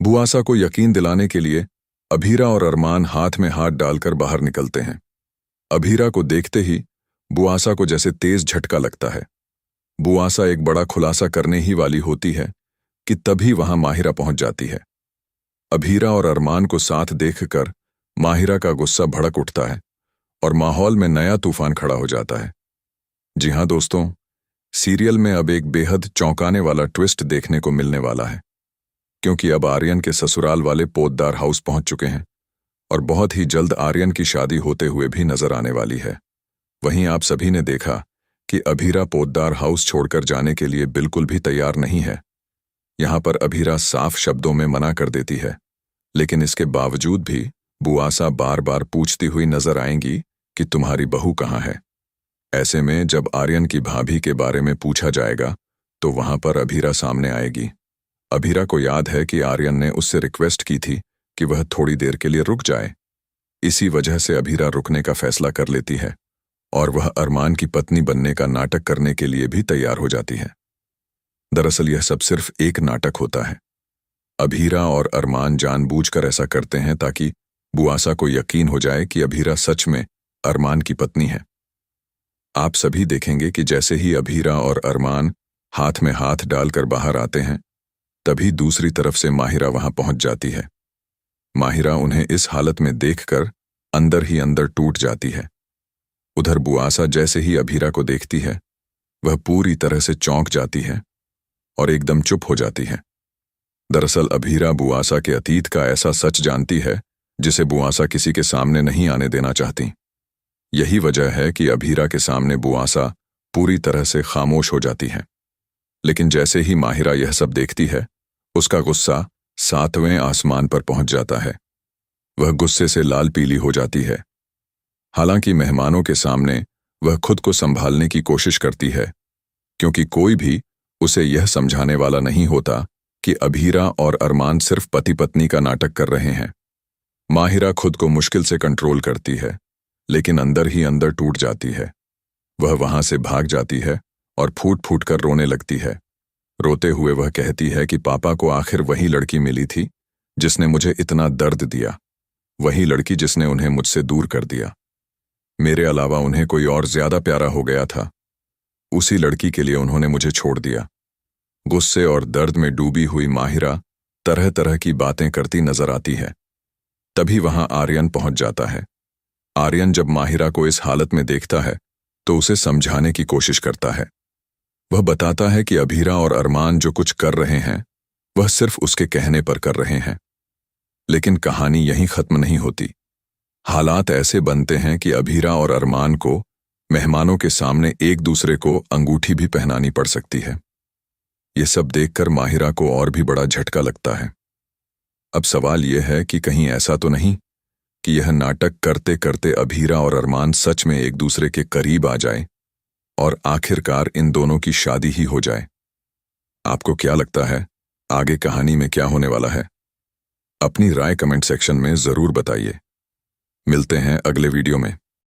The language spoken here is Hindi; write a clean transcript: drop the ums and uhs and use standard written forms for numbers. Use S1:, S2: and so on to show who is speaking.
S1: बुआसा को यकीन दिलाने के लिए अभीरा और अरमान हाथ में हाथ डालकर बाहर निकलते हैं। अभीरा को देखते ही बुआसा को जैसे तेज झटका लगता है। बुआसा एक बड़ा खुलासा करने ही वाली होती है कि तभी वहां माहिरा पहुंच जाती है। अभीरा और अरमान को साथ देखकर माहिरा का गुस्सा भड़क उठता है और माहौल में नया तूफान खड़ा हो जाता है। जी हां दोस्तों, सीरियल में अब एक बेहद चौंकाने वाला ट्विस्ट देखने को मिलने वाला है, क्योंकि अब आर्यन के ससुराल वाले पोद्दार हाउस पहुंच चुके हैं और बहुत ही जल्द आर्यन की शादी होते हुए भी नजर आने वाली है। वहीं आप सभी ने देखा कि अभीरा पोद्दार हाउस छोड़कर जाने के लिए बिल्कुल भी तैयार नहीं है। यहां पर अभीरा साफ शब्दों में मना कर देती है, लेकिन इसके बावजूद भी बुआसा बार बार पूछती हुई नजर आएंगी कि तुम्हारी बहू कहाँ है। ऐसे में जब आर्यन की भाभी के बारे में पूछा जाएगा तो वहां पर अभीरा सामने आएगी। अभीरा को याद है कि आर्यन ने उससे रिक्वेस्ट की थी कि वह थोड़ी देर के लिए रुक जाए। इसी वजह से अभीरा रुकने का फैसला कर लेती है और वह अरमान की पत्नी बनने का नाटक करने के लिए भी तैयार हो जाती है। दरअसल यह सब सिर्फ एक नाटक होता है। अभीरा और अरमान जानबूझकर ऐसा करते हैं ताकि बुआसा को यकीन हो जाए कि अभीरा सच में अरमान की पत्नी है। आप सभी देखेंगे कि जैसे ही अभीरा और अरमान हाथ में हाथ डालकर बाहर आते हैं, तभी दूसरी तरफ से माहिरा वहां पहुंच जाती है। माहिरा उन्हें इस हालत में देखकर अंदर ही अंदर टूट जाती है। उधर बुआसा जैसे ही अभीरा को देखती है, वह पूरी तरह से चौंक जाती है और एकदम चुप हो जाती है। दरअसल अभीरा बुआसा के अतीत का ऐसा सच जानती है जिसे बुआसा किसी के सामने नहीं आने देना चाहती। यही वजह है कि अभीरा के सामने बुआसा पूरी तरह से खामोश हो जाती है। लेकिन जैसे ही माहिरा यह सब देखती है, उसका गुस्सा 7वें आसमान पर पहुंच जाता है। वह गुस्से से लाल पीली हो जाती है। हालांकि मेहमानों के सामने वह खुद को संभालने की कोशिश करती है, क्योंकि कोई भी उसे यह समझाने वाला नहीं होता कि अभीरा और अरमान सिर्फ पति पत्नी का नाटक कर रहे हैं। माहिरा खुद को मुश्किल से कंट्रोल करती है, लेकिन अंदर ही अंदर टूट जाती है। वह वहां से भाग जाती है और फूट फूट कर रोने लगती है। रोते हुए वह कहती है कि पापा को आखिर वही लड़की मिली थी जिसने मुझे इतना दर्द दिया, वही लड़की जिसने उन्हें मुझसे दूर कर दिया। मेरे अलावा उन्हें कोई और ज्यादा प्यारा हो गया था। उसी लड़की के लिए उन्होंने मुझे छोड़ दिया। गुस्से और दर्द में डूबी हुई माहिरा तरह तरह की बातें करती नजर आती है। तभी वहां आर्यन पहुंच जाता है। आर्यन जब माहिरा को इस हालत में देखता है तो उसे समझाने की कोशिश करता है। वह बताता है कि अभीरा और अरमान जो कुछ कर रहे हैं वह सिर्फ उसके कहने पर कर रहे हैं। लेकिन कहानी यहीं खत्म नहीं होती। हालात ऐसे बनते हैं कि अभीरा और अरमान को मेहमानों के सामने एक दूसरे को अंगूठी भी पहनानी पड़ सकती है। यह सब देखकर माहिरा को और भी बड़ा झटका लगता है। अब सवाल यह है कि कहीं ऐसा तो नहीं कि यह नाटक करते करते अभीरा और अरमान सच में एक दूसरे के करीब आ जाए और आखिरकार इन दोनों की शादी ही हो जाए। आपको क्या लगता है आगे कहानी में क्या होने वाला है? अपनी राय कमेंट सेक्शन में जरूर बताइए। मिलते हैं अगले वीडियो में।